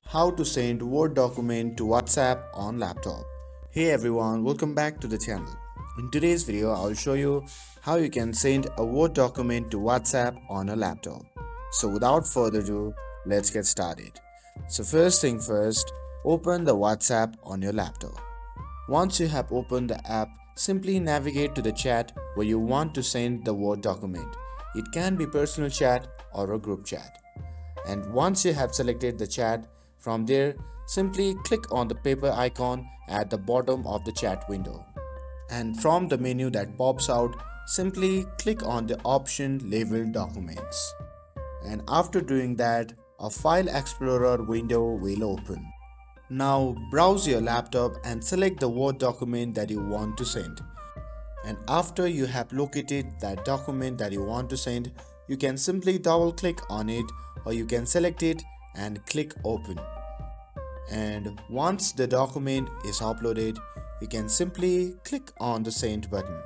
How to send Word document to WhatsApp on laptop. Hey everyone, welcome back to the channel. In today's video, I'll show you how you can send a Word document to WhatsApp on a laptop. So without further ado, let's get started. So first thing first, open the WhatsApp on your laptop. Once you have opened the app, simply navigate to the chat where you want to send the Word document. It can be personal chat or a group chat. And once you have selected the chat, from there simply click on the paper icon at the bottom of the chat window. And from the menu that pops out, simply click on the option labeled documents. And after doing that, a file explorer window will open. Now browse your laptop and select the Word document that you want to send. And after you have located that document that you want to send, you can simply double click on it or you can select it and click open. And once the document is uploaded, you can simply click on the send button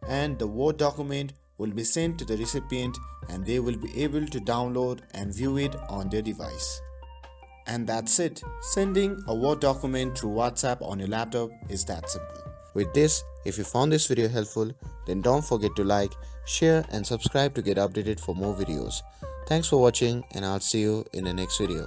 and the Word document will be sent to the recipient and they will be able to download and view it on their device. And that's it. Sending a Word document through WhatsApp on your laptop is that simple. With this, if you found this video helpful, then don't forget to like, share and subscribe to get updated for more videos. Thanks for watching and I'll see you in the next video.